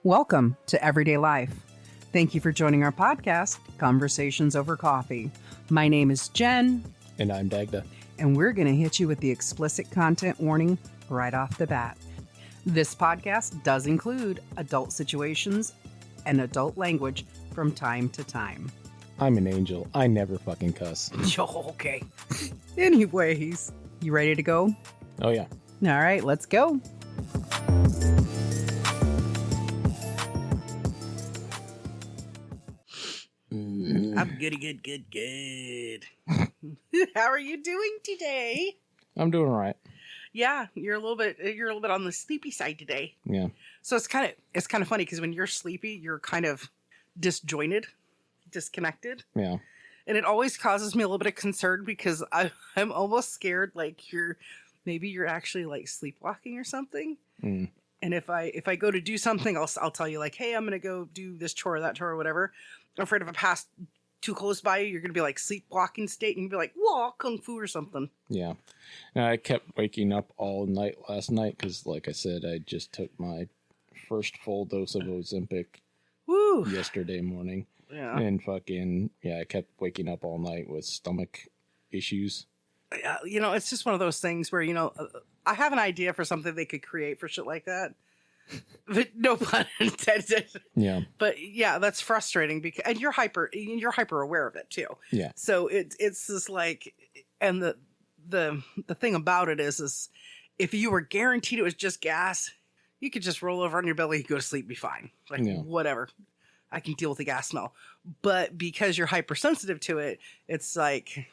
Welcome to Everyday Life. Thank you for joining our podcast, Conversations Over Coffee. My name is Jen. And I'm Dagda. And we're going to hit you with the explicit content warning right off the bat. This podcast does include adult situations and adult language from time to time. I'm an angel. I never fucking cuss. Okay. Anyways, you ready to go? Oh, yeah. All right, let's go. I'm good. How are you doing today? I'm doing all right. Yeah, you're a little bit on the sleepy side today. Yeah. So it's kind of funny because when you're sleepy, you're kind of disjointed, disconnected. Yeah. And it always causes me a little bit of concern because I'm almost scared like you're actually like sleepwalking or something. Mm. And if I go to do something, I'll tell you like, hey, I'm gonna go do this chore or that chore or whatever. I'm afraid if I pass too close by you, you're gonna be like sleepwalking state and you'll be like, whoa, kung fu or something. Yeah. And I kept waking up all night last night because, like I said, I just took my first full dose of Ozempic yesterday morning. Yeah. And I kept waking up all night with stomach issues. Yeah, it's just one of those things where, I have an idea for something they could create for shit like that. But no pun intended. Yeah. But yeah, that's frustrating because and you're hyper aware of it too. Yeah. So it's just like, and the thing about it is if you were guaranteed it was just gas, you could just roll over on your belly, go to sleep, be fine. Like whatever. I can deal with the gas smell. But because you're hypersensitive to it, it's like,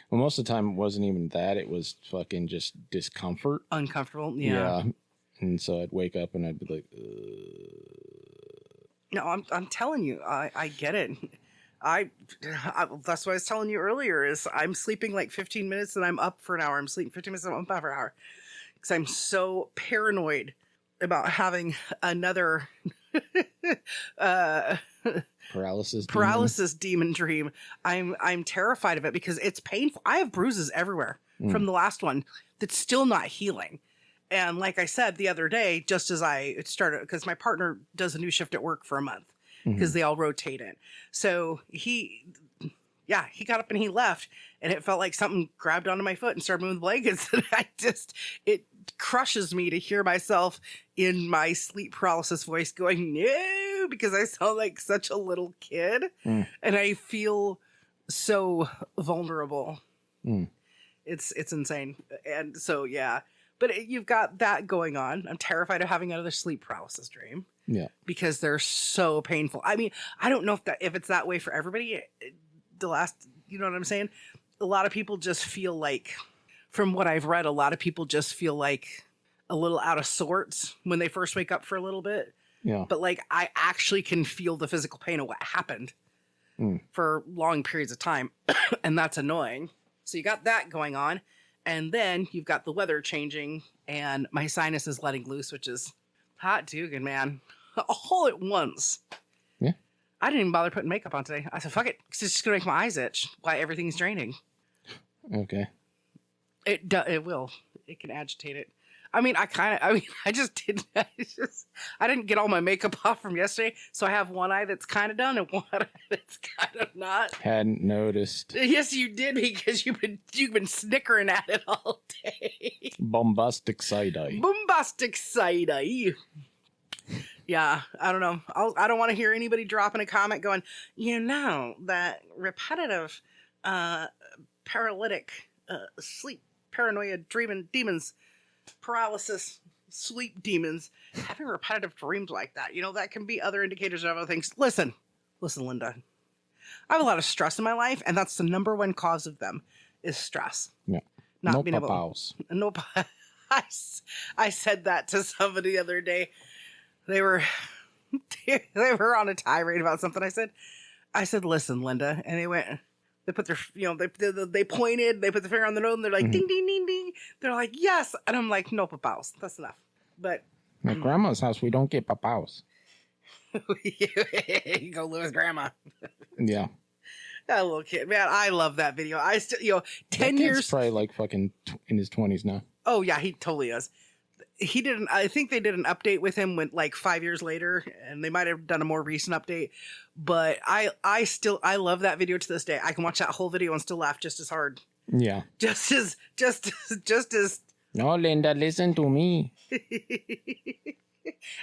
well, most of the time it wasn't even that. It was fucking just discomfort. Uncomfortable. Yeah. And so I'd wake up and I'd be like, No, I'm telling you, I get it. That's what I was telling you earlier is I'm sleeping like 15 minutes and I'm up for an hour. I'm sleeping 15 minutes and I'm up for an hour. Because I'm so paranoid about having another paralysis demon dream. I'm terrified of it because it's painful. I have bruises everywhere from the last one that's still not healing. And like I said the other day, just as I started, because my partner does a new shift at work for a month because they all rotate in. So he got up and he left and it felt like something grabbed onto my foot and started moving the blankets. And it crushes me to hear myself in my sleep paralysis voice going, no, because I sound like such a little kid and I feel so vulnerable. It's insane. And so, yeah. But you've got that going on. I'm terrified of having another sleep paralysis dream. Yeah. Because they're so painful. I mean, I don't know if it's that way for everybody. You know what I'm saying? A lot of people just feel like, from what I've read, a lot of people just feel like a little out of sorts when they first wake up for a little bit. Yeah. But like, I actually can feel the physical pain of what happened for long periods of time. And that's annoying. So you got that going on. And then you've got the weather changing and my sinus is letting loose, which is hot dugan, man. All at once. Yeah. I didn't even bother putting makeup on today. I said, fuck it. It's just going to make my eyes itch while everything's draining. Okay. It will. It can agitate it. I mean, I didn't get all my makeup off from yesterday. So I have one eye that's kind of done and one eye that's kind of not. Hadn't noticed. Yes, you did because you've been snickering at it all day. Bombastic side eye. Yeah, I don't know. I don't want to hear anybody dropping a comment going, that repetitive paralytic sleep paranoia dreaming demons, paralysis, sleep demons, having repetitive dreams like that. That can be other indicators of other things. Listen, Linda. I have a lot of stress in my life, and that's the number one cause of them is stress. Yeah. Not being able. Nope. I said that to somebody the other day. They were on a tirade about something. I said, listen, Linda, and they went. They put their, they pointed, they put the finger on the nose and they're like, ding, ding, ding, ding. They're like, yes. And I'm like, no, papaus. That's enough. But at grandma's house, we don't get papaus. You go live with grandma. Yeah. That little kid, man. I love that video. I still, 10 years. Probably like fucking in his 20s now. Oh, yeah, he totally is. he didn't. I think they did an update with him when like 5 years later, and they might have done a more recent update. But I love that video to this day. I can watch that whole video and still laugh just as hard. Yeah. Just as. No, Linda, listen to me.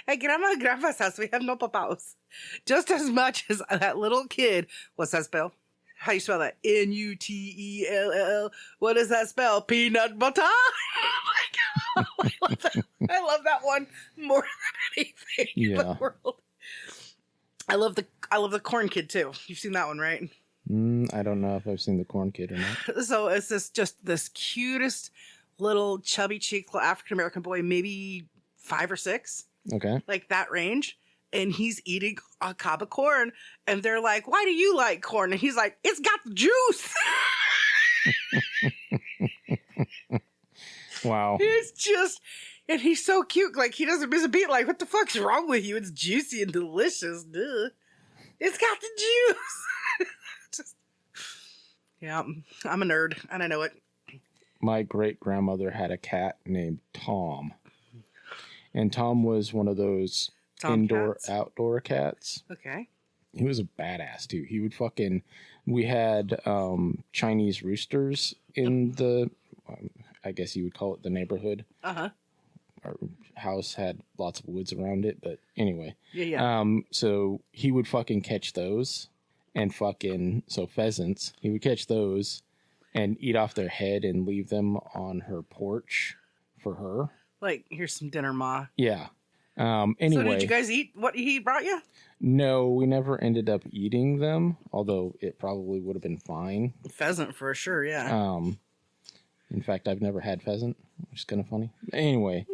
At Grandma and Grandpa's house, we have no papaos. Just as much as that little kid. What's that spell? How you spell that? N-U-T-E-L-L. What does that spell? Peanut butter? Oh my God. I love that one more than anything in the world. I love the corn kid too. You've seen that one, right? I don't know if I've seen the corn kid or not. So it's this cutest little chubby cheek African American boy, maybe 5 or 6. Okay. Like that range. And he's eating a cob of corn. And they're like, why do you like corn? And he's like, it's got the juice. Wow. It's just, and he's so cute. Like, he doesn't miss a beat. Like, what the fuck's wrong with you? It's juicy and delicious. Duh. It's got the juice. Just, yeah, I'm a nerd, and I know it. My great-grandmother had a cat named Tom. And Tom was one of those indoor-outdoor cats. Okay. He was a badass, too. He would fucking... We had Chinese roosters in the... I guess you would call it the neighborhood. Uh-huh. Our house had lots of woods around it, but anyway. Yeah. So he would fucking catch those and so pheasants, he would catch those and eat off their head and leave them on her porch for her. Like, here's some dinner, Ma. Yeah. Anyway. So did you guys eat what he brought you? No, we never ended up eating them, although it probably would have been fine. Pheasant for sure, yeah. In fact, I've never had pheasant, which is kind of funny. Anyway,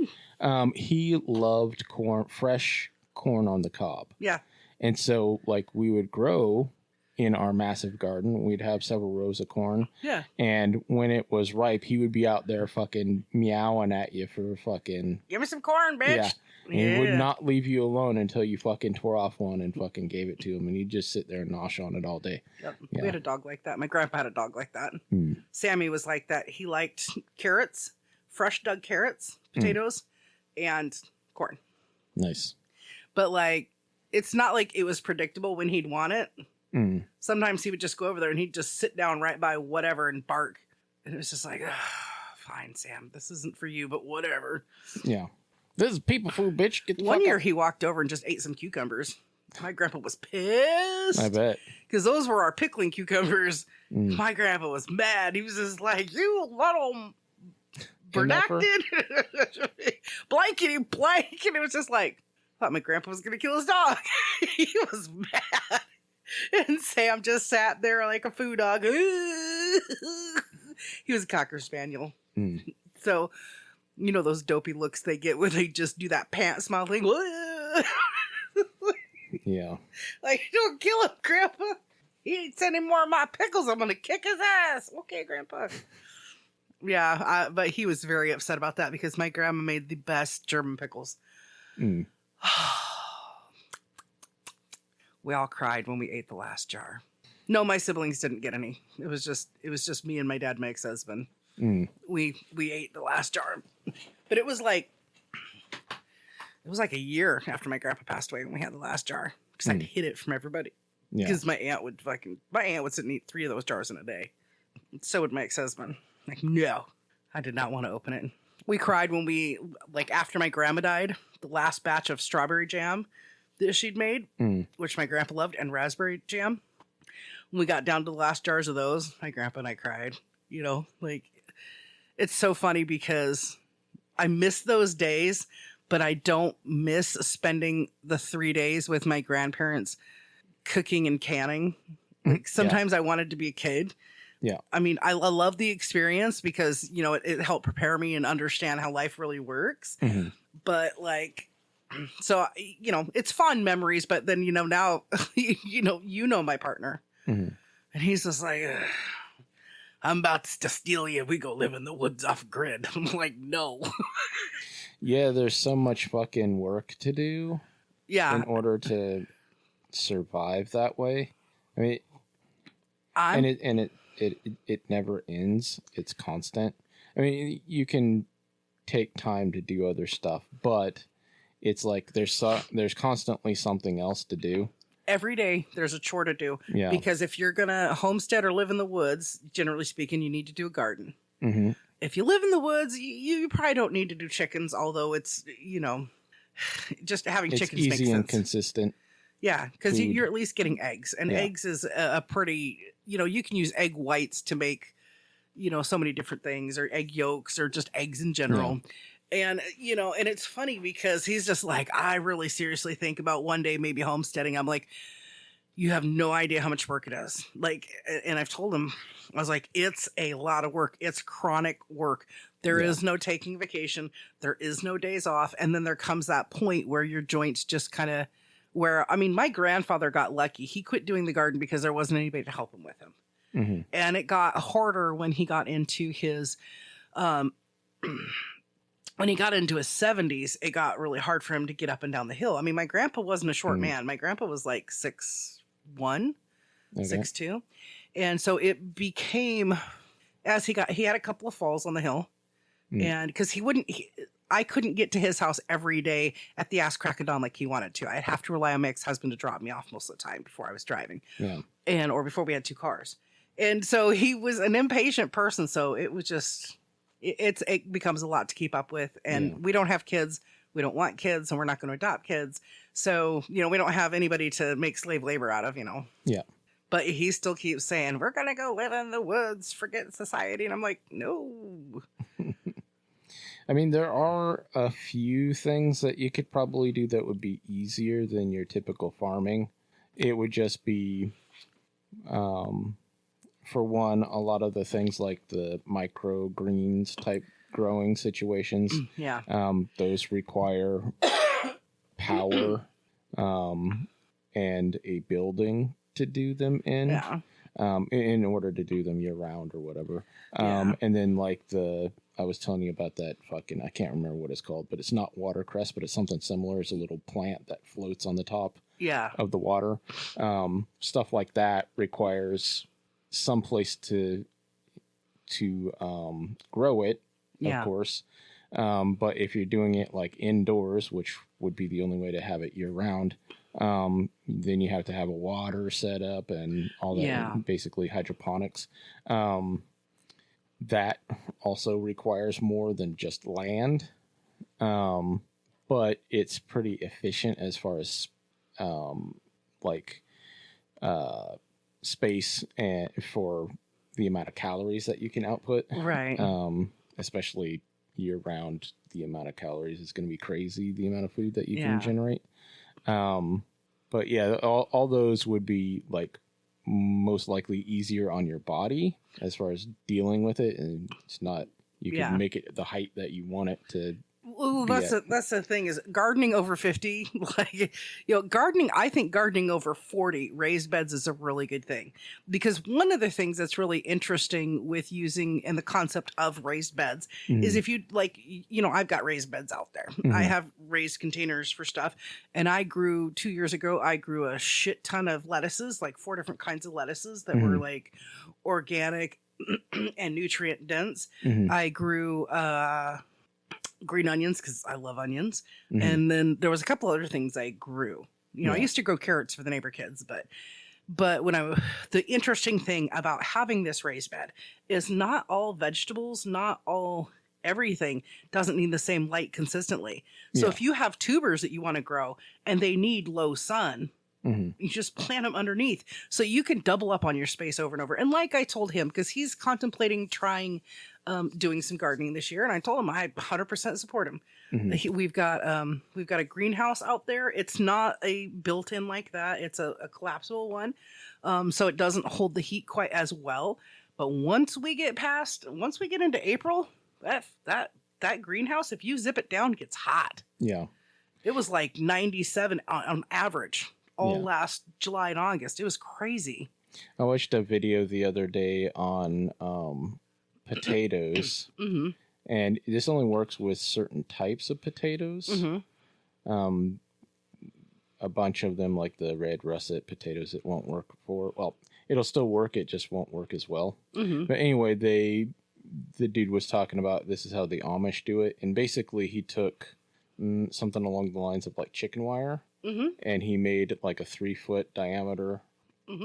he loved fresh corn on the cob. Yeah. And so, like, we would grow in our massive garden. We'd have several rows of corn. Yeah. And when it was ripe, he would be out there fucking meowing at you for fucking... Give me some corn, bitch. Yeah. And he would not leave you alone until you fucking tore off one and fucking gave it to him. And he'd just sit there and nosh on it all day. Yep. Yeah. We had a dog like that. My grandpa had a dog like that. Mm. Sammy was like that. He liked carrots, fresh dug carrots, potatoes, and corn. Nice. But, like, it's not like it was predictable when he'd want it. Mm. Sometimes he would just go over there and he'd just sit down right by whatever and bark. And it was just like, fine, Sam, this isn't for you, but whatever. Yeah. This is people food, bitch. Get the One fuck year out. he walked over and just ate some cucumbers. My grandpa was pissed. I bet. Because those were our pickling cucumbers. Mm. My grandpa was mad. He was just like, you little bernacted blankety blank. And it was just like, I thought my grandpa was going to kill his dog. He was mad. And Sam just sat there like a foo dog. He was a Cocker Spaniel. Mm. So, you know those dopey looks they get when they just do that pant smile thing? Yeah. Like, don't kill him, Grandpa. He eats any more of my pickles, I'm going to kick his ass. Okay, Grandpa. Yeah, but he was very upset about that because my grandma made the best German pickles. Mm. We all cried when we ate the last jar. No, my siblings didn't get any. It was just me and my dad, my ex-husband. Mm. We ate the last jar. But it was like a year after my grandpa passed away when we had the last jar. Because I'd hid it from everybody. Because my aunt would sit and eat 3 of those jars in a day. So would my ex-husband. Like, no. I did not want to open it. We cried when after my grandma died, the last batch of strawberry jam that she'd made, which my grandpa loved, and raspberry jam. When we got down to the last jars of those, my grandpa and I cried. You know, like, it's so funny because I miss those days, but I don't miss spending the 3 days with my grandparents cooking and canning. Like, sometimes I wanted to be a kid. Yeah. I mean, I love the experience because, you know, it helped prepare me and understand how life really works. Mm-hmm. But, like, so, you know, it's fond memories, but then, you know, now, you know my partner. Mm-hmm. And he's just like, I'm about to steal you. We go live in the woods off grid. I'm like, no. Yeah, there's so much fucking work to do. Yeah. In order to survive that way. I mean, it never ends. It's constant. I mean, you can take time to do other stuff, but it's like there's constantly something else to do. Every day there's a chore to do. Yeah. Because if you're going to homestead or live in the woods, generally speaking, you need to do a garden. Mm-hmm. If you live in the woods, you probably don't need to do chickens, although it's, just having chickens makes sense. It's easy and consistent. Yeah, because you're at least getting eggs. And eggs is a pretty, you can use egg whites to make, so many different things, or egg yolks, or just eggs in general. Yeah. And, and it's funny because he's just like, I really seriously think about one day maybe homesteading. I'm like, you have no idea how much work it is. Like, and I've told him, I was like, it's a lot of work. It's chronic work. There is no taking vacation. There is no days off. And then there comes that point where your joints just kind of my grandfather got lucky. He quit doing the garden because there wasn't anybody to help him with him. Mm-hmm. And it got harder when he got into his, when he got into his 70s, it got really hard for him to get up and down the hill. I mean, my grandpa wasn't a short man. My grandpa was like 6'1", 6'2". And so it became, as he had a couple of falls on the hill. And because I couldn't get to his house every day at the ass crack of dawn like he wanted to. I'd have to rely on my ex-husband to drop me off most of the time before I was driving. Yeah. Or before we had 2 cars. And so he was an impatient person. So it was just, it becomes a lot to keep up with. And we don't have kids. We don't want kids, and we're not going to adopt kids. So, we don't have anybody to make slave labor out of, Yeah. But he still keeps saying, we're going to go live in the woods, forget society. And I'm like, no. I mean, there are a few things that you could probably do that would be easier than your typical farming. It would just be, for one, a lot of the things like the microgreens type growing situations. Yeah. Those require power and a building to do them in. Yeah. In order to do them year round or whatever. And then like I was telling you about that I can't remember what it's called, but it's not watercress, but it's something similar. It's a little plant that floats on the top of the water. Stuff like that requires some place to grow it, of course. But if you're doing it like indoors, which would be the only way to have it year round, then you have to have a water set up and all that, basically hydroponics. That also requires more than just land. But it's pretty efficient as far as space and for the amount of calories that you can output. Right. Especially year round, the amount of calories is going to be crazy, the amount of food that you can generate. But yeah, all those would be like most likely easier on your body as far as dealing with it, and it's not, you can make it the height that you want it to. Well, that's the thing is gardening over 50, gardening, I think gardening over 40 raised beds is a really good thing, because one of the things that's really interesting with using and the concept of raised beds is if you I've got raised beds out there. I have raised containers for stuff, and 2 years ago, I grew a shit ton of lettuces, like 4 different kinds of lettuces that were like organic and nutrient dense. I grew, green onions because I love onions. And then there was a couple other things I grew. I used to grow carrots for the neighbor kids, but the interesting thing about having this raised bed is not all vegetables, not all everything doesn't need the same light consistently. So if you have tubers that you want to grow and they need low sun, you just plant them underneath so you can double up on your space over and over. And like I told him, because he's contemplating trying doing some gardening this year, and I told him I 100% support him. We've got a greenhouse out there. It's not a built-in like that. It's a collapsible one, so it doesn't hold the heat quite as well. But once we get into April, that greenhouse, if you zip it down, gets hot. Yeah, it was like 97 on average all last July and August. It was crazy. I watched a video the other day on potatoes, and this only works with certain types of potatoes. A bunch of them, like the red russet potatoes, it won't work for. Well, it'll still work, it just won't work as well. But anyway, they the dude was talking about this is how the Amish do it. And basically he took something along the lines of like chicken wire, and he made like a 3-foot diameter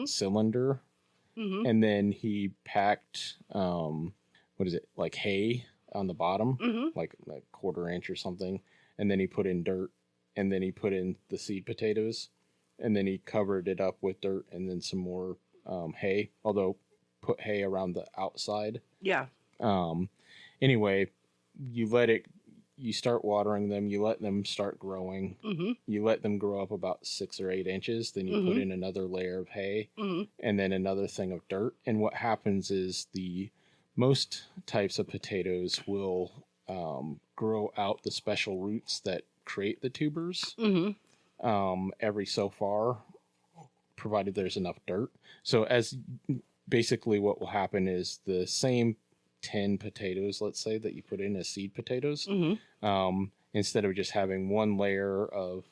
cylinder. And then he packed, like hay on the bottom, like a 1/4 inch or something. And then he put in dirt, and then he put in the seed potatoes, and then he covered it up with dirt and then some more hay, although put hay around the outside. Yeah. Anyway, you start watering them, you let them start growing. You let them grow up about 6 or 8 inches. Then you put in another layer of hay and then another thing of dirt. And what happens is most types of potatoes will grow out the special roots that create the tubers every so far, provided there's enough dirt. So as basically what will happen is the same 10 potatoes, let's say, that you put in as seed potatoes, instead of just having one layer of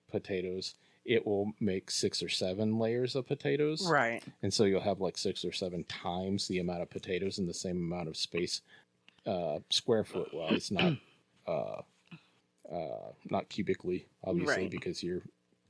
potatoes, it will make 6 or 7 layers of potatoes. Right. And so you'll have like 6 or 7 times the amount of potatoes in the same amount of space, square foot wise, not cubically, obviously, because you're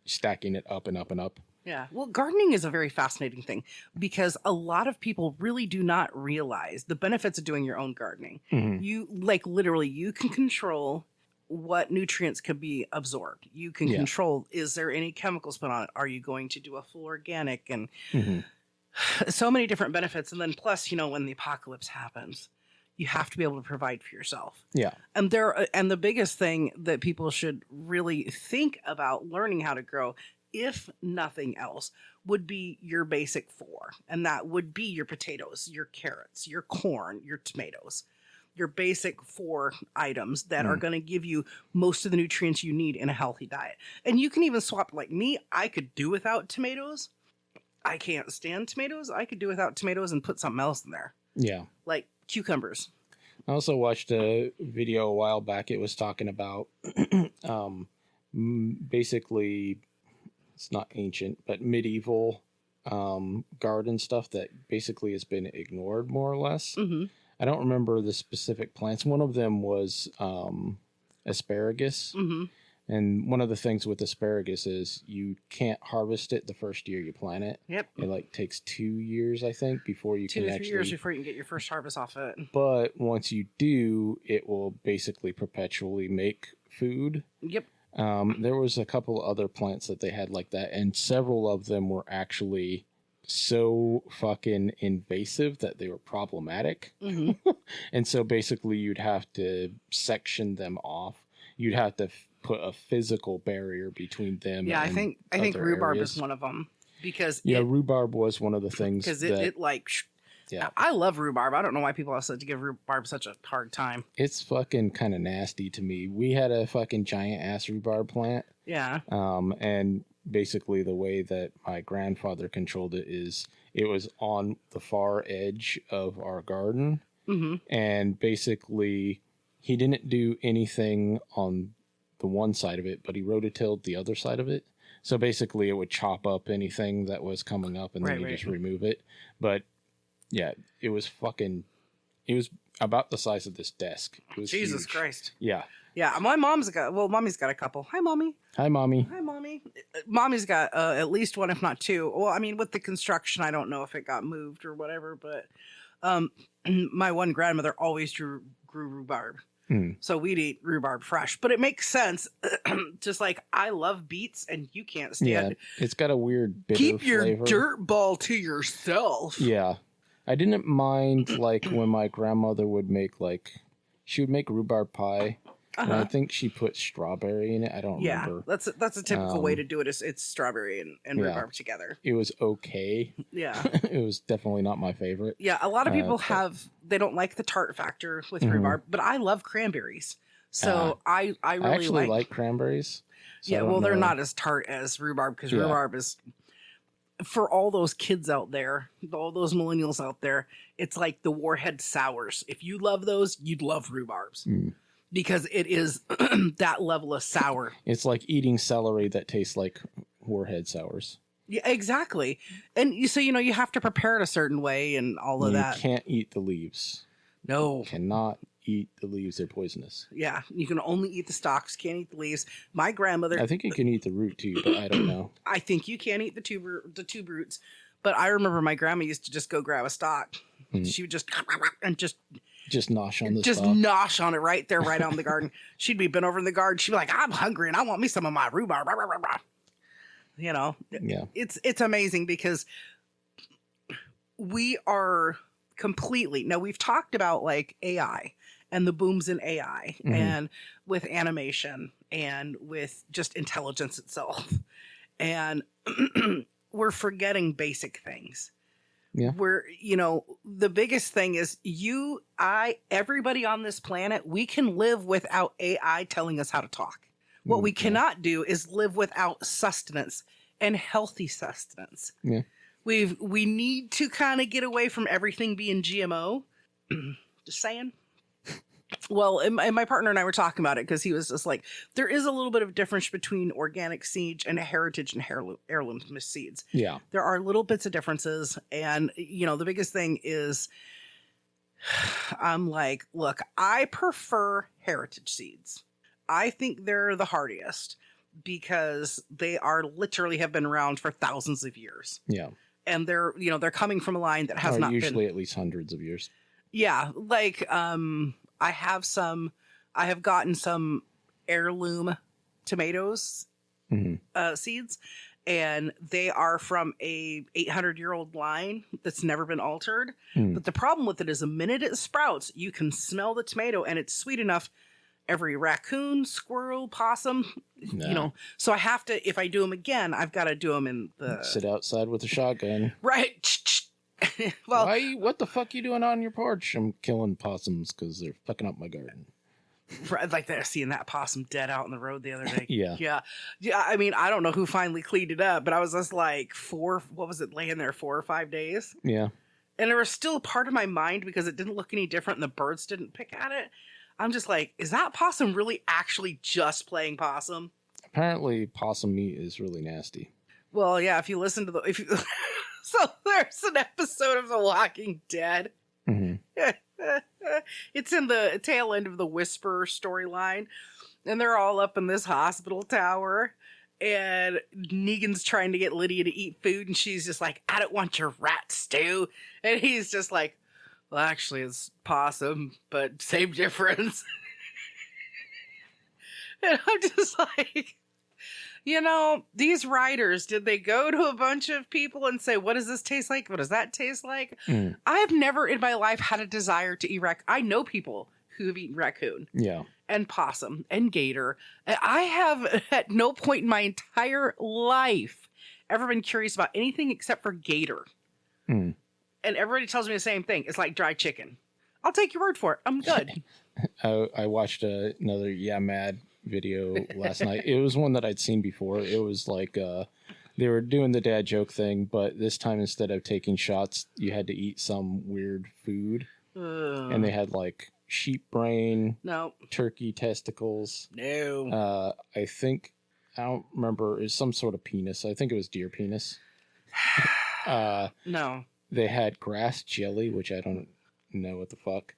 stacking it up and up and up. Yeah. Well, gardening is a very fascinating thing because a lot of people really do not realize the benefits of doing your own gardening. You literally, you can control what nutrients can be absorbed. You can control, is there any chemicals put on it? Are you going to do a full organic? And so many different benefits. And then plus, when the apocalypse happens, you have to be able to provide for yourself. Yeah. And the biggest thing that people should really think about learning how to grow, if nothing else, would be your basic 4. And that would be your potatoes, your carrots, your corn, your tomatoes, your basic 4 items that are going to give you most of the nutrients you need in a healthy diet. And you can even swap, like me, I could do without tomatoes. I can't stand tomatoes. I could do without tomatoes and put something else in there. Yeah. Like cucumbers. I also watched a video a while back. It was talking about basically, it's not ancient, but medieval garden stuff that basically has been ignored more or less. I don't remember the specific plants. One of them was asparagus. And one of the things with asparagus is you can't harvest it the first year you plant it. Yep. It takes 2 years, I think, before you can actually... 2 to 3 years before you can get your first harvest off of it. But once you do, it will basically perpetually make food. Yep. There was a couple other plants that they had like that, and several of them were actually so fucking invasive that they were problematic. And so basically you'd have to section them off. You'd have to put a physical barrier between them. Yeah, I think rhubarb is one of them because rhubarb was one of the things because I love rhubarb. I don't know why people have said to give rhubarb such a hard time. It's fucking kind of nasty to me. We had a fucking giant ass rhubarb plant. Yeah. And basically the way that my grandfather controlled it is it was on the far edge of our garden. And basically he didn't do anything on the one side of it, but he rototilled the other side of it. So basically it would chop up anything that was coming up and then you just remove it. But yeah, it was about the size of this desk. It was Jesus huge. Christ. Yeah. Yeah, mommy's got a couple. Hi, Mommy. Hi, Mommy. Hi, Mommy. Mommy's got at least 1, if not 2. Well, I mean, with the construction, I don't know if it got moved or whatever, but my one grandmother always grew rhubarb. So we'd eat rhubarb fresh, but it makes sense. Just like I love beets and you can't stand. Yeah, it's got a weird bitter Keep your flavor. Dirt ball to yourself. Yeah. I didn't mind when my grandmother would make she would make rhubarb pie. And I think she put strawberry in it. I don't remember. That's a typical way to do it. It's strawberry and rhubarb together. It was okay. Yeah. It was definitely not my favorite. Yeah, a lot of people they don't like the tart factor with rhubarb, but I love cranberries. So I really actually like cranberries. So they're not as tart as rhubarb because rhubarb is, for all those kids out there, all those millennials out there, it's like the Warhead sours. If you love those, you'd love rhubarbs. Because it is that level of sour. It's like eating celery that tastes like Warhead sours. Yeah, exactly. And so, you have to prepare it a certain way and all of that. You can't eat the leaves. No. Cannot eat the leaves. They're poisonous. Yeah, you can only eat the stalks, can't eat the leaves. My grandmother... I think you can eat the root too, but I don't know. I think you can eat the tube roots, but I remember my grandma used to just go grab a stalk. She would just nosh on the just stalk. nosh on it right there, right out in the garden. She'd be bent over in the garden. She'd be like, I'm hungry and I want me some of my rhubarb. You know, yeah. It's amazing because we are completely, now we've talked about like AI and the booms in AI and with animation and with just intelligence itself. And we're forgetting basic things. Yeah. Where, you know, the biggest thing is everybody on this planet, we can live without AI telling us how to talk. What we cannot do is live without sustenance and healthy sustenance. Yeah. We need to kind of get away from everything being GMO. Just saying. Well, and my partner and I were talking about it because he was just like, there is a little bit of difference between organic seeds and heritage and heirloom seeds. Yeah. There are little bits of differences. And, you know, the biggest thing is I'm like, look, I prefer heritage seeds. I think they're the hardiest because they are literally have been around for thousands of years. Yeah. And they're coming from a line that has not usually been at least hundreds of years. Yeah. Like, I have gotten some heirloom tomatoes, seeds, and they are from a 800-year-old line that's never been altered. But the problem with it is the minute it sprouts, you can smell the tomato and it's sweet enough. Every raccoon, squirrel, possum, you know, so I have to, if I do them again, I've got to do them in the... Sit outside with a shotgun. Right. Well, what the fuck you doing on your porch? I'm killing possums because they're fucking up my garden. Like they're seeing that possum dead out in the road the other day. Yeah. I mean, I don't know who finally cleaned it up, but I was just like laying there 4 or 5 days. Yeah. And there was still a part of my mind because it didn't look any different and the birds didn't pick at it. I'm just like, is that possum really actually just playing possum? Apparently possum meat is really nasty. Well, yeah, if you listen to so there's an episode of The Walking Dead. It's in the tail end of the Whisper storyline, and they're all up in this hospital tower, and Negan's trying to get Lydia to eat food, and she's just like, I don't want your rat stew. And he's just like, well, actually, it's possum, but same difference. And I'm just like... You know, these writers, did they go to a bunch of people and say, what does this taste like? What does that taste like? I have never in my life had a desire to eat raccoon. I know people who have eaten raccoon. Yeah. And possum and gator. And I have at no point in my entire life ever been curious about anything except for gator. And everybody tells me the same thing. It's like dried chicken. I'll take your word for it. I'm good. I watched another Yeah Mad video last night. It was one that I'd seen before. It was like they were doing the dad joke thing, but this time instead of taking shots, you had to eat some weird food. And they had like sheep brain, turkey testicles. No. I don't remember. It was some sort of penis. I think it was deer penis. No. They had grass jelly, which I don't know what the fuck.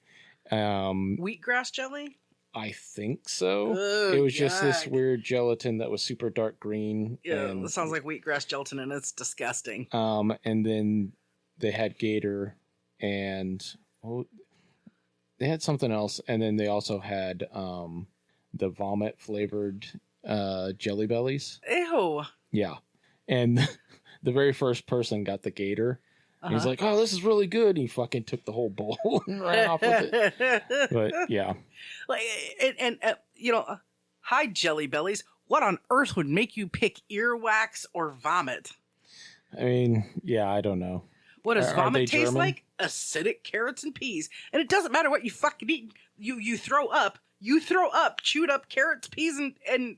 Wheatgrass jelly? I think so. Ugh, it was just this weird gelatin that was super dark green. Yeah, it sounds like wheatgrass gelatin, and it's disgusting. And then they had gator, and they had something else, and then they also had the vomit flavored jelly bellies. Ew. Yeah, and the very first person got the gator. He's like, oh, this is really good. He fucking took the whole bowl and ran off with it. But yeah. Like, and you know, hi, jelly bellies. What on earth would make you pick earwax or vomit? I mean, yeah, I don't know. What does vomit taste German? like? Acidic carrots and peas. And it doesn't matter what you fucking eat. You throw up. You throw up chewed up carrots, peas, and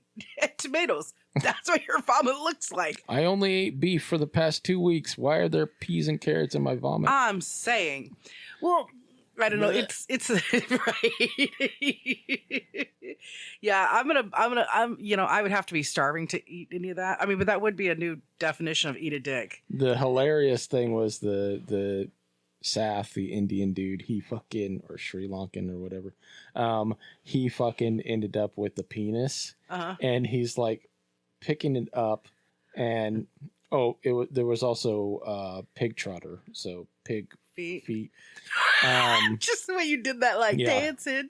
tomatoes. That's what your vomit looks like. I only ate beef for the past 2 weeks. Why are there peas and carrots in my vomit? I'm saying. Well, I don't know. It's right. Yeah, I would have to be starving to eat any of that. I mean, but that would be a new definition of eat a dick. The hilarious thing was the Sath, the Indian dude, he fucking, or Sri Lankan or whatever, he fucking ended up with the penis, and he's like picking it up, and there was also pig trotter, so pig feet. Just the way you did that, like dancing.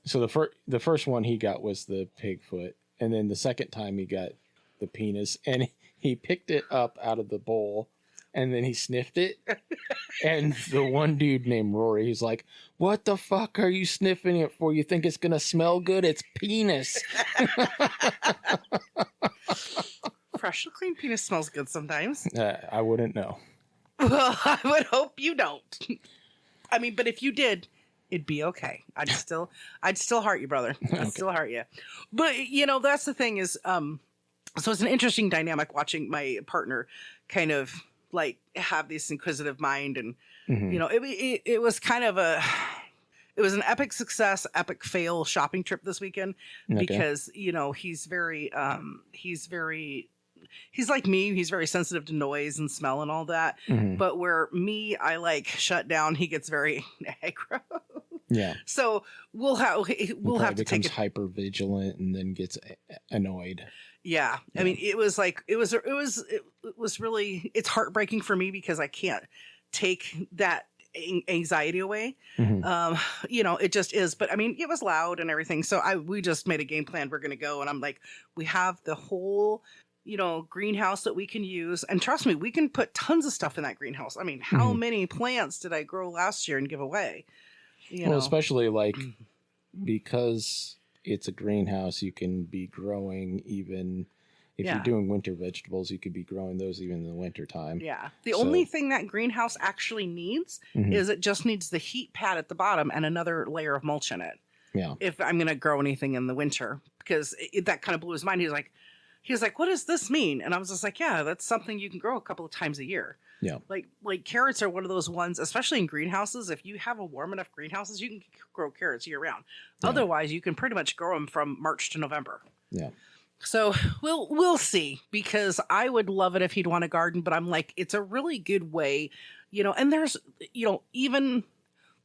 So the first one he got was the pig foot, and then the second time he got the penis, and he picked it up out of the bowl, and then he sniffed it, and the one dude named Rory, he's like, "What the fuck are you sniffing it for? You think it's gonna smell good? It's penis." Freshly clean penis smells good sometimes. I wouldn't know. Well, I would hope you don't. I mean, but if you did, it'd be okay. I'd still heart you, brother. I'd still heart you. But that's the thing is, so it's an interesting dynamic watching my partner kind of like have this inquisitive mind, and it was kind of it was an epic success, epic fail shopping trip this weekend because he's like me. He's very sensitive to noise and smell and all that. But where I like shut down, he gets very aggro. Yeah. So we'll have to take it. Hyper vigilant and then gets annoyed. Yeah. I mean, it was really, it's heartbreaking for me because I can't take that anxiety away. It just is. But I mean, it was loud and everything. So we just made a game plan. We're going to go. And I'm like, we have the whole greenhouse that we can use. And trust me, we can put tons of stuff in that greenhouse. I mean, how many plants did I grow last year and give away? Especially like because it's a greenhouse, you can be growing even if you're doing winter vegetables, you could be growing those even in the winter time. Yeah. The only thing that greenhouse actually needs is it just needs the heat pad at the bottom and another layer of mulch in it. Yeah. If I'm going to grow anything in the winter, because that kind of blew his mind. He was like, what does this mean? And I was just like, yeah, that's something you can grow a couple of times a year. Yeah. Like carrots are one of those ones, especially in greenhouses. If you have a warm enough greenhouses, you can grow carrots year round. Yeah. Otherwise, you can pretty much grow them from March to November. Yeah. So we'll see, because I would love it if he'd want a garden, but I'm like, it's a really good way, and there's, even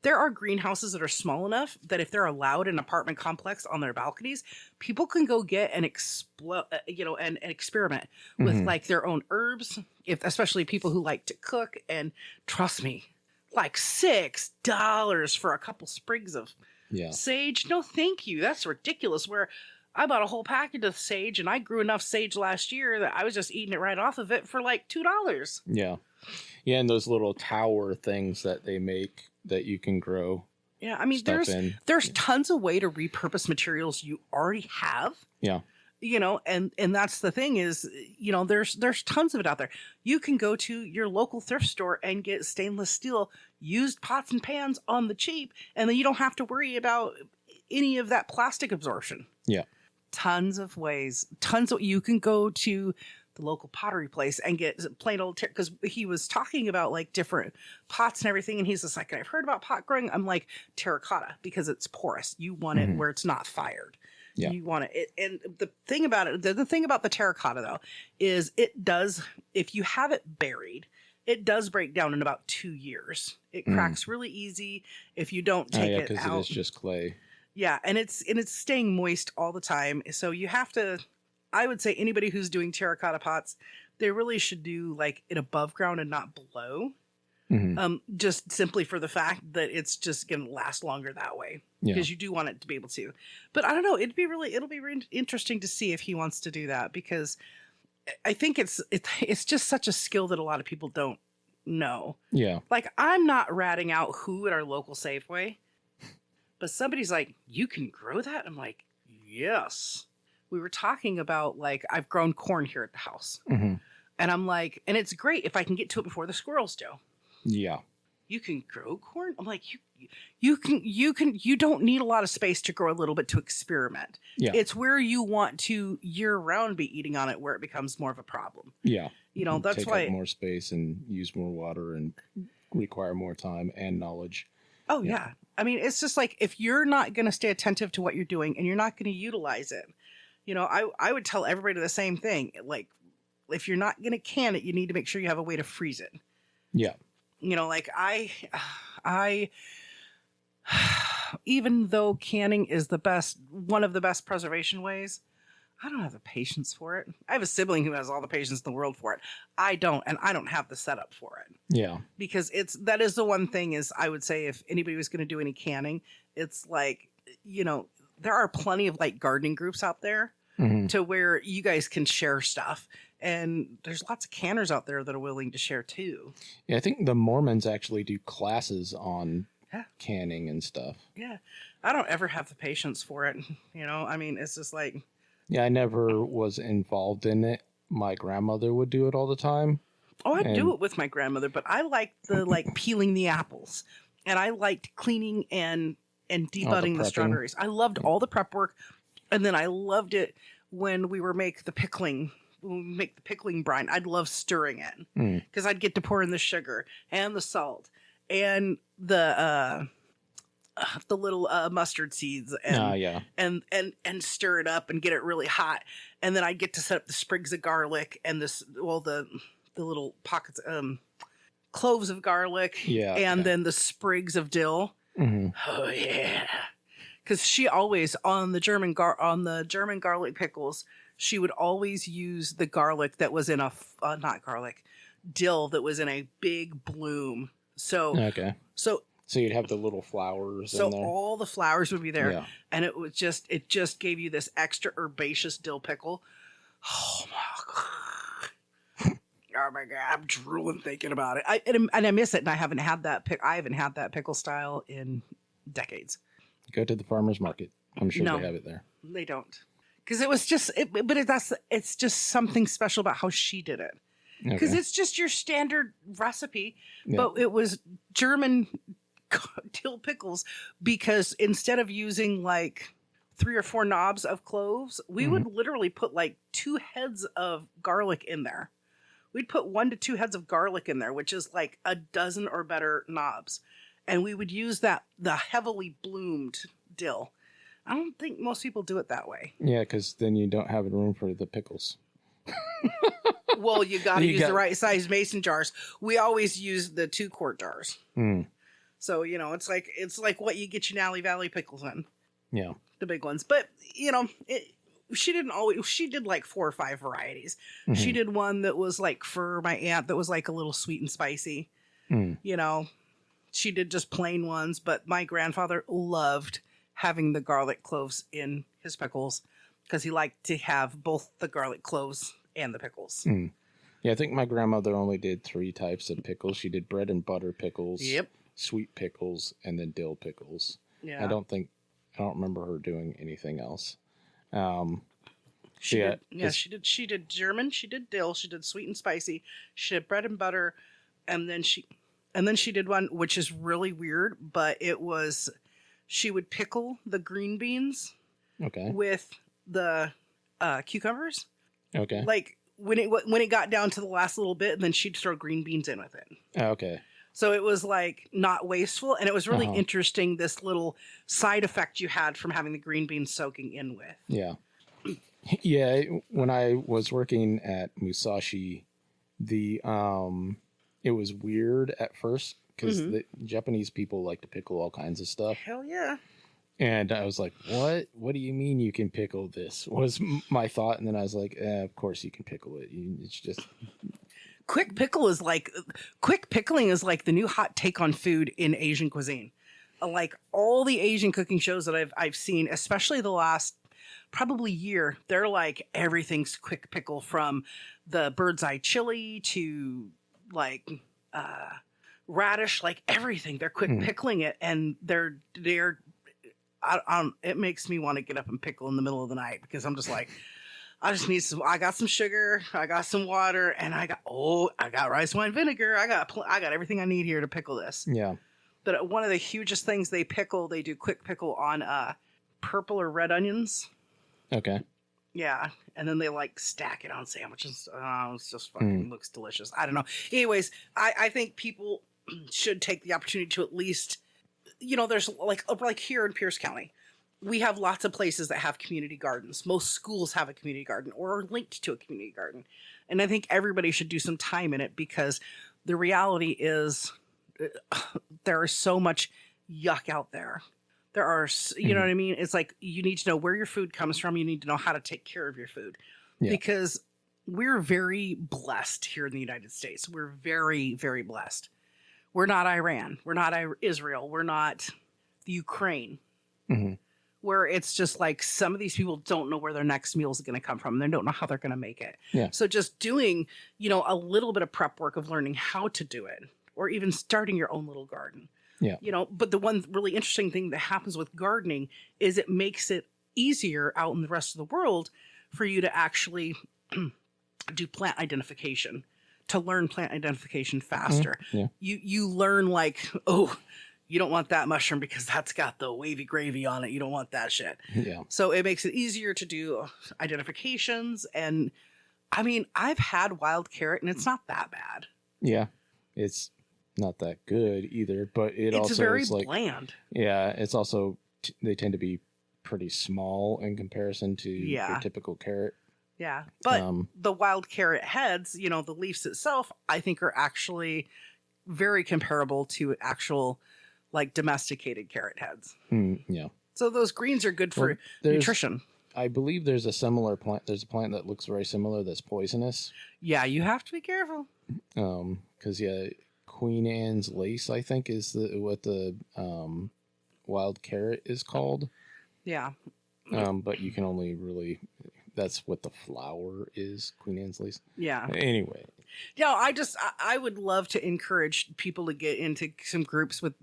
there are greenhouses that are small enough that if they're allowed in an apartment complex on their balconies, people can go get and and experiment with like their own herbs, especially people who like to cook. And trust me, like $6 for a couple sprigs of sage. No, thank you. That's ridiculous. Where I bought a whole package of sage and I grew enough sage last year that I was just eating it right off of it for like $2. Yeah. Yeah. And those little tower things that they make that you can grow. Yeah. I mean, there's tons of way to repurpose materials you already have. Yeah. And that's the thing is, there's tons of it out there. You can go to your local thrift store and get stainless steel used pots and pans on the cheap. And then you don't have to worry about any of that plastic absorption. Yeah. Tons of ways. You can go to the local pottery place and get plain old, because he was talking about like different pots and everything. And he's just like, I've heard about pot growing. I'm like, terracotta, because it's porous. You want it where it's not fired. Yeah. You want it. And the thing about it, the thing about the terracotta though, is it does, if you have it buried, it does break down in about 2 years. It cracks really easy if you don't take it out. Because it is just clay. Yeah, and it's staying moist all the time. So you have to, I would say anybody who's doing terracotta pots, they really should do like it above ground and not below. Just simply for the fact that it's just going to last longer that way. Because you do want it to be able to. But I don't know, it'll be really interesting to see if he wants to do that, because I think it's just such a skill that a lot of people don't know. Yeah. Like, I'm not ratting out who at our local Safeway. But somebody's like, you can grow that? I'm like, yes. We were talking about, like, I've grown corn here at the house. And I'm like, and it's great if I can get to it before the squirrels do. Yeah. You can grow corn? I'm like, you don't need a lot of space to grow a little bit to experiment. Yeah. It's where you want to year round be eating on it where it becomes more of a problem. Yeah. That's take why. Take up more space and use more water and require more time and knowledge. Oh, yeah. I mean, it's just like, if you're not going to stay attentive to what you're doing and you're not going to utilize it, I would tell everybody the same thing. Like, if you're not going to can it, you need to make sure you have a way to freeze it. Yeah. You know, like I, even though canning is one of the best preservation ways, I don't have the patience for it. I have a sibling who has all the patience in the world for it. I don't, and I don't have the setup for it. Yeah. Because that is the one thing is I would say if anybody was going to do any canning, it's like, you know, there are plenty of like gardening groups out there to where you guys can share stuff. And there's lots of canners out there that are willing to share too. Yeah, I think the Mormons actually do classes on canning and stuff. Yeah. I don't ever have the patience for it. You know, I mean, it's just like... Yeah, I never was involved in it. My grandmother would do it all the time. Oh, I'd do it with my grandmother, but I liked the peeling the apples, and I liked cleaning and debudding the strawberries. I loved all the prep work, and then I loved it when we were make the pickling brine. I'd love stirring it because I'd get to pour in the sugar and the salt and the little mustard seeds and stir it up and get it really hot. And then I get to set up the sprigs of garlic and the little pockets, cloves of garlic then the sprigs of dill. Oh yeah. Cause she always on the German garlic pickles, she would always use the garlic that was in dill that was in a big bloom. So you'd have the little flowers. So all the flowers would be there, and it just gave you this extra herbaceous dill pickle. Oh my god! Oh my god! I'm drooling thinking about it. I miss it, and I haven't had that pickle style in decades. Go to the farmer's market. I'm sure they have it there. They don't, because it was just. It's just something special about how she did it. Because it's just your standard recipe, but it was German dill pickles, because instead of using like 3 or 4 knobs of cloves, we would literally put like 2 heads of garlic in there. We'd put 1 to 2 heads of garlic in there, which is like a dozen or better knobs. And we would use the heavily bloomed dill. I don't think most people do it that way. Yeah, because then you don't have room for the pickles. Well, you got to use the right size mason jars. We always use the 2-quart jars. So, you know, it's like what you get your Nally Valley pickles in. Yeah. The big ones. But, you know, she did like 4 or 5 varieties. She did one that was like for my aunt that was like a little sweet and spicy. You know, she did just plain ones, but my grandfather loved having the garlic cloves in his pickles because he liked to have both the garlic cloves and the pickles. Yeah, I think my grandmother only did 3 types of pickles. She did bread and butter pickles, sweet pickles, and then dill pickles. Yeah, I don't remember her doing anything else. She did German, she did dill, she did sweet and spicy, she did bread and butter, and then she did one which is really weird, but it was she would pickle the green beans with the cucumbers. Okay. Like when it got down to the last little bit, and then she'd throw green beans in with it. Okay. So it was like not wasteful, and it was really interesting, this little side effect you had from having the green beans soaking in with. Yeah. Yeah, when I was working at Musashi, it was weird at first because the Japanese people like to pickle all kinds of stuff. Hell yeah. And I was like, what? What do you mean you can pickle this? Was my thought. And then I was like, of course you can pickle it. It's just... Quick pickling is like the new hot take on food in Asian cuisine. Like all the Asian cooking shows that I've seen, especially the last probably year, they're like everything's quick pickle, from the bird's eye chili to like radish, like everything. They're quick pickling it, and they're it makes me want to get up and pickle in the middle of the night, because I'm just like, I got some sugar, I got some water, and I got rice wine vinegar. I got everything I need here to pickle this. Yeah. But one of the hugest things they do quick pickle on purple or red onions. Okay. Yeah. And then they like stack it on sandwiches. It's just fucking looks delicious. I don't know. Anyways, I think people should take the opportunity to at least, there's like here in Pierce County, we have lots of places that have community gardens. Most schools have a community garden or are linked to a community garden. And I think everybody should do some time in it, because the reality is there is so much yuck out there. There are, you know what I mean? It's like you need to know where your food comes from. You need to know how to take care of your food because we're very blessed here in the United States. We're very, very blessed. We're not Iran. We're not Israel. We're not the Ukraine. Where it's just like some of these people don't know where their next meal is going to come from. They don't know how they're going to make it. Yeah. So just doing, you know, a little bit of prep work of learning how to do it, or even starting your own little garden. Yeah. You know, but the one really interesting thing that happens with gardening is it makes it easier out in the rest of the world for you to actually do plant identification, to learn plant identification faster. Yeah. You learn like, oh, you don't want that mushroom because that's got the wavy gravy on it. You don't want that shit. Yeah. So it makes it easier to do identifications. And I mean, I've had wild carrot and it's not that bad. Yeah. It's not that good either, but it's also very is like bland. Yeah, it's also they tend to be pretty small in comparison to your typical carrot. Yeah, but the wild carrot heads, you know, the leaves itself, I think are actually very comparable to actual like domesticated carrot heads. Yeah. So those greens are good for nutrition. I believe there's a similar plant. There's a plant that looks very similar that's poisonous. Yeah, you have to be careful. Because Queen Anne's lace, I think, is what the wild carrot is called. Yeah. But you can only really, that's what the flower is, Queen Anne's lace. Yeah. Anyway. Yeah, I would love to encourage people to get into some groups with,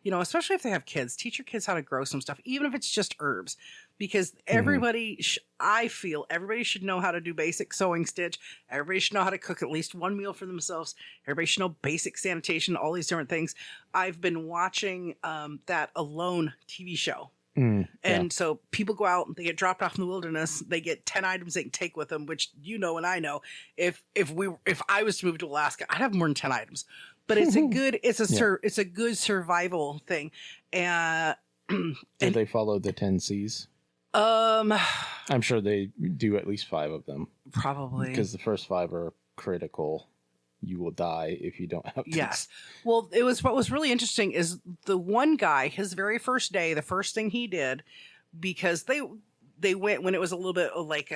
you know, especially if they have kids. Teach your kids how to grow some stuff, even if it's just herbs. Because everybody, I feel everybody should know how to do basic sewing stitch. Everybody should know how to cook at least one meal for themselves. Everybody should know basic sanitation, all these different things. I've been watching that Alone TV show. And so people go out, they get dropped off in the wilderness. They get 10 items they can take with them, which you know and I know. If I was to move to Alaska, I'd have more than 10 items. But it's a good it's a good survival thing. And do they follow the 10 C's? I'm sure they do at least 5 of them. Probably. Because the first 5 are critical. You will die if you don't have this. Yes. Well, what was really interesting is the one guy, his very first day, the first thing he did, because they went when it was a little bit like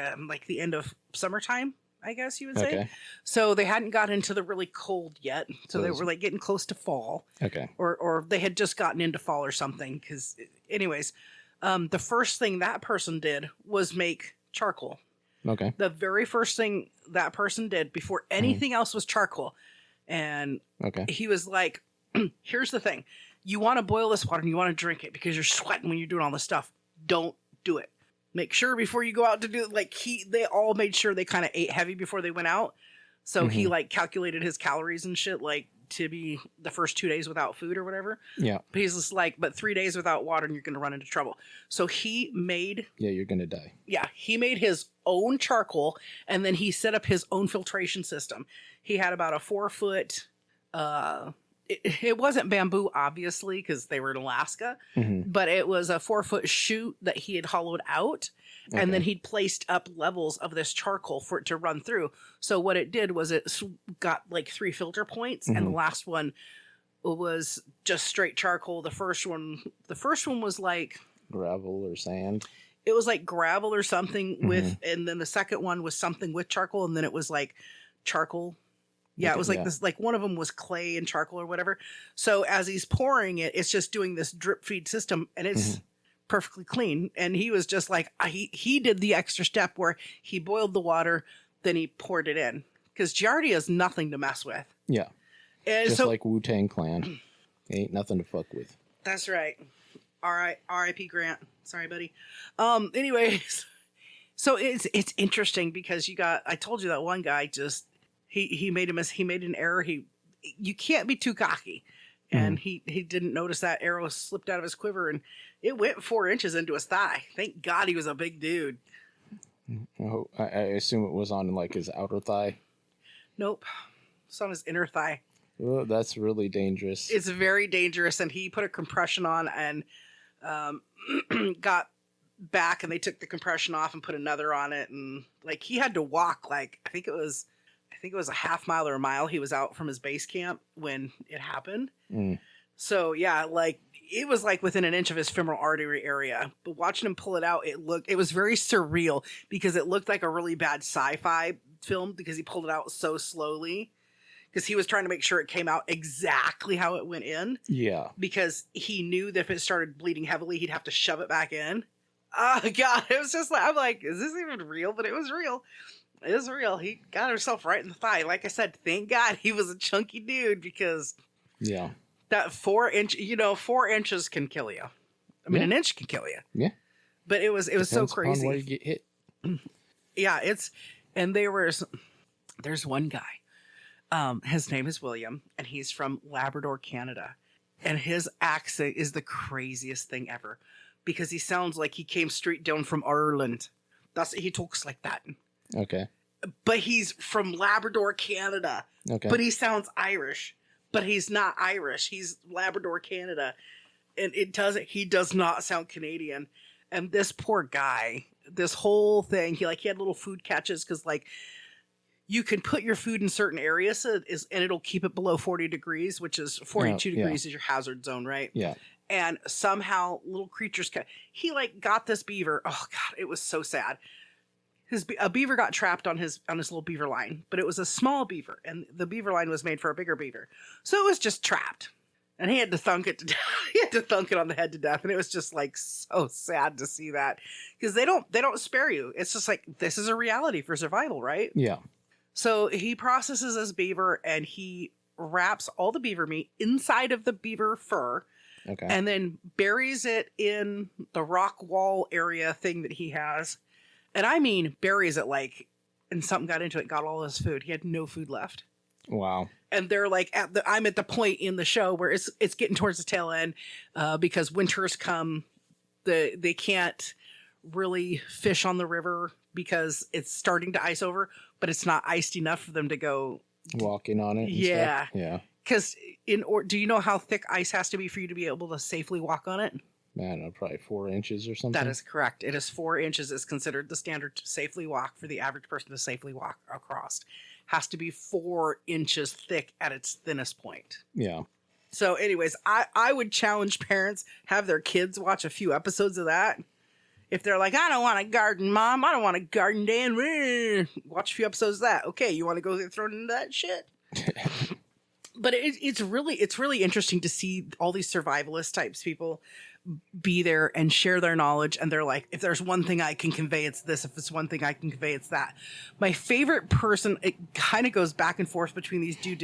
the end of summertime, I guess you would say. Okay. So they hadn't gotten into the really cold yet. So they were like getting close to fall. Okay. Or they had just gotten into fall or something. Because anyways, the first thing that person did was make charcoal. Okay. The very first thing that person did before anything else was charcoal. And he was like, here's the thing. You want to boil this water and you want to drink it because you're sweating when you're doing all this stuff. Don't do it. Make sure before you go out to do it, like they all made sure they kind of ate heavy before they went out. So he like calculated his calories and shit, like to be the first 2 days without food or whatever. Yeah. But he's just like, but 3 days without water and you're going to run into trouble. So he made. Yeah, you're going to die. Yeah. He made his own charcoal and then he set up his own filtration system. He had about a 4-foot, it wasn't bamboo, obviously, because they were in Alaska, but it was a 4-foot chute that he had hollowed out. And then he'd placed up levels of this charcoal for it to run through. So what it did was it got like 3 filter points, and the last one was just straight charcoal. The first one was like gravel or sand. It was like gravel or something with, and then the second one was something with charcoal, and then it was like charcoal. Yeah, it was like this, like one of them was clay and charcoal or whatever. So as he's pouring it, it's just doing this drip feed system, and it's perfectly clean. And he was just like, he did the extra step where he boiled the water, then he poured it in, because Giardia is nothing to mess with. Yeah, and just like Wu-Tang Clan, ain't nothing to fuck with. That's right. R.I.P. Grant. Sorry, buddy. Anyways, so it's interesting because I told you that one guy just. He made an error. You can't be too cocky. And he didn't notice that arrow slipped out of his quiver and it went 4 inches into his thigh. Thank God he was a big dude. Oh, I assume it was on like his outer thigh. Nope. It's on his inner thigh. Oh, that's really dangerous. It's very dangerous. And he put a compression on and got back and they took the compression off and put another on it. And like he had to walk like, I think it was I think it was a half mile or a mile. He was out from his base camp when it happened. So yeah, like it was like within an inch of his femoral artery area. But watching him pull it out, it was very surreal because it looked like a really bad sci-fi film because he pulled it out so slowly. Because he was trying to make sure it came out exactly how it went in. Yeah. Because he knew that if it started bleeding heavily, he'd have to shove it back in. Oh, God. It was just like, I'm like, is this even real? But it was real. It was real. He got himself right in the thigh. Like I said, thank God he was a chunky dude because that 4 inch, 4 inches can kill you. I mean, an inch can kill you. Yeah. But it was so crazy. Where you get hit. Yeah. There's one guy. His name is William, and he's from Labrador, Canada. And his accent is the craziest thing ever because he sounds like he came straight down from Ireland. He talks like that. Okay. But he's from Labrador, Canada. Okay. But he sounds Irish. But he's not Irish. He's Labrador, Canada. And he does not sound Canadian. And this poor guy, this whole thing, he had little food catches because you can put your food in certain areas and it'll keep it below 40 degrees, which is 42 degrees is your hazard zone, right? Yeah. And somehow little creatures, he got this beaver. Oh God, it was so sad. A beaver got trapped on his little beaver line, but it was a small beaver and the beaver line was made for a bigger beaver. So it was just trapped and he had to thunk it to death. He had to thunk it on the head to death. And it was just so sad to see that because they don't spare you. It's just this is a reality for survival, right? Yeah. So he processes his beaver and he wraps all the beaver meat inside of the beaver fur and then buries it in the rock wall area thing that he has. And I mean, buries it and something got into it, got all his food. He had no food left. Wow. And they're I'm at the point in the show where it's getting towards the tail end because winters come. They can't really fish on the river because it's starting to ice over, but it's not iced enough for them to go walking on it. Yeah. Yeah. Because do you know how thick ice has to be for you to be able to safely walk on it? Man, probably 4 inches or something. That is correct. It is 4 inches is considered the standard to safely walk for the average person to safely walk across. Has to be 4 inches thick at its thinnest point. Yeah. So anyways, I would challenge parents, have their kids watch a few episodes of that. If they're like, I don't want to garden, Mom. I don't want to garden, Dan. Watch a few episodes of that. Okay, you want to go get thrown into that shit? But it's really interesting to see all these survivalist types people be there and share their knowledge. And they're like, if there's one thing I can convey, it's this. If it's one thing I can convey, it's that. My favorite person, it kind of goes back and forth between these two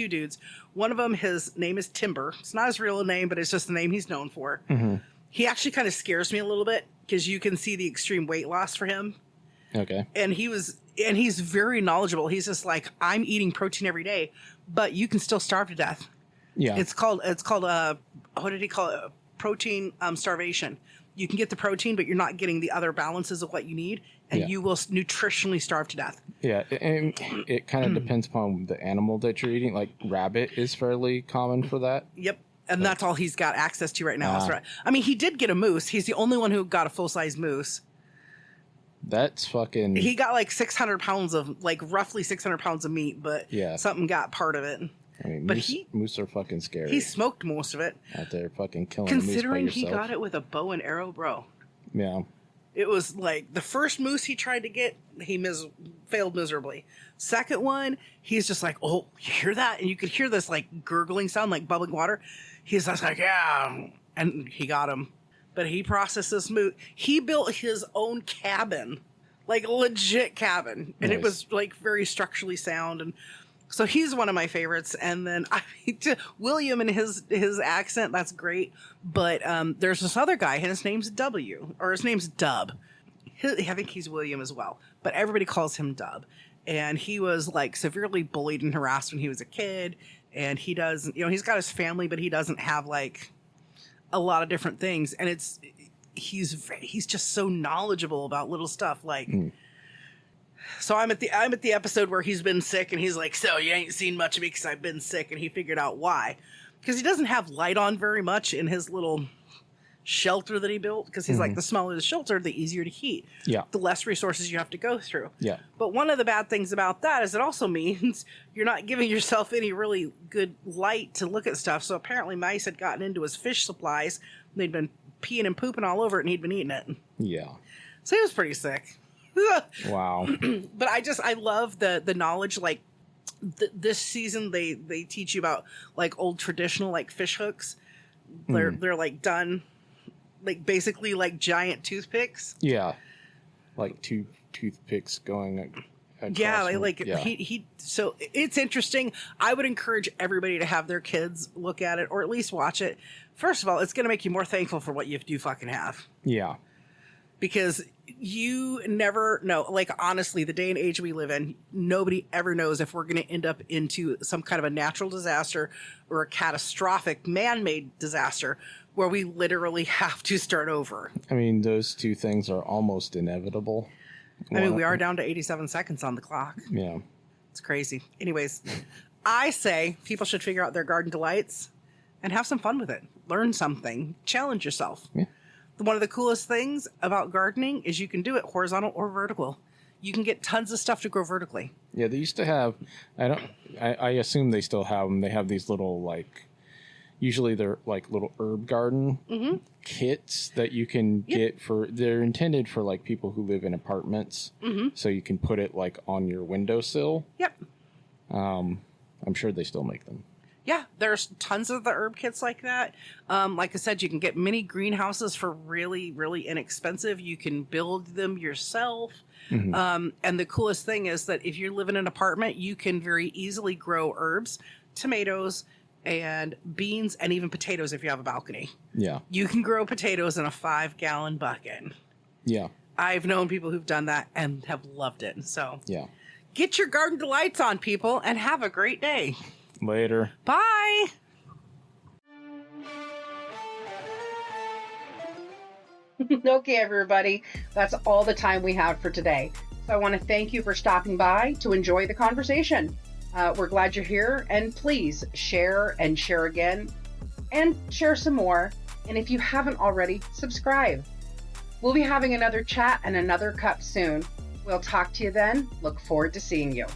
dudes. One of them, his name is Timber. It's not his real name, but it's just the name he's known for. Mm-hmm. He actually kind of scares me a little bit because you can see the extreme weight loss for him. Okay. And he's very knowledgeable. He's just I'm eating protein every day, but you can still starve to death. Yeah. It's called what did he call it? Protein starvation. You can get the protein, but you're not getting the other balances of what you need, and you will nutritionally starve to death. Yeah, and it kind of depends upon the animal that you're eating. Rabbit is fairly common for that. Yep. And that's all he's got access to right now. I mean, he did get a moose. He's the only one who got a full-size moose. That's fucking... He got 600 pounds of, roughly 600 pounds of meat, but something got part of it. I mean, moose are fucking scary. He smoked most of it. Out there fucking killing Considering he got it with a bow and arrow, bro. Yeah. It was the first moose he tried to get, he failed miserably. Second one, he's just oh, you hear that? And you could hear this gurgling sound, bubbling water. He's just yeah. And he got him. But he processed this moose. He built his own cabin, legit cabin. And It was very structurally sound. And so he's one of my favorites. And then William and his accent, that's great. But there's this other guy, and his name's Dub. I think he's William as well. But everybody calls him Dub. And he was severely bullied and harassed when he was a kid. And he does, he's got his family, but he doesn't have a lot of different things. And he's just so knowledgeable about little stuff. So I'm at the episode where he's been sick and he's so you ain't seen much of me because I've been sick. And he figured out why, because he doesn't have light on very much in his little shelter that he built, because he's like, the smaller the shelter, the easier to heat. Yeah. The less resources you have to go through. Yeah. But one of the bad things about that is it also means you're not giving yourself any really good light to look at stuff. So apparently mice had gotten into his fish supplies. They'd been peeing and pooping all over it, and he'd been eating it. Yeah. So he was pretty sick. Wow. But I love the knowledge, like this season they teach you about like old traditional like fish hooks. They're like done like basically like giant toothpicks. Yeah. Like two toothpicks going Yeah, he so it's interesting. I would encourage everybody to have their kids look at it or at least watch it. First of all, it's going to make you more thankful for what you do fucking have. Yeah. Because you never know, like, honestly, the day and age we live in, nobody ever knows if we're going to end up into some kind of a natural disaster or a catastrophic man-made disaster where we literally have to start over. I mean, those two things are almost inevitable. I mean, we are down to 87 seconds on the clock. Yeah. It's crazy. Anyways, I say people should figure out their garden delights and have some fun with it. Learn something. Challenge yourself. Yeah. One of the coolest things about gardening is you can do it horizontal or vertical. You can get tons of stuff to grow vertically. Yeah, they used to have, I assume they still have them. They have these little, like, usually they're like little herb garden kits that you can get they're intended for like people who live in apartments. So you can put it like on your windowsill. Yep. I'm sure they still make them. Yeah, there's tons of the herb kits like that. Like I said, you can get mini greenhouses for really, really inexpensive. You can build them yourself. And the coolest thing is that if you live in an apartment, you can very easily grow herbs, tomatoes, and beans, and even potatoes if you have a balcony. Yeah. You can grow potatoes in a 5-gallon bucket. Yeah. I've known people who've done that and have loved it. So yeah. Get your garden delights on, people, and have a great day. Later. Bye. Okay, everybody. That's all the time we have for today. So I want to thank you for stopping by to enjoy the conversation. We're glad you're here, and please share and share again and share some more. And if you haven't already, subscribe. We'll be having another chat and another cup soon. We'll talk to you then. Look forward to seeing you.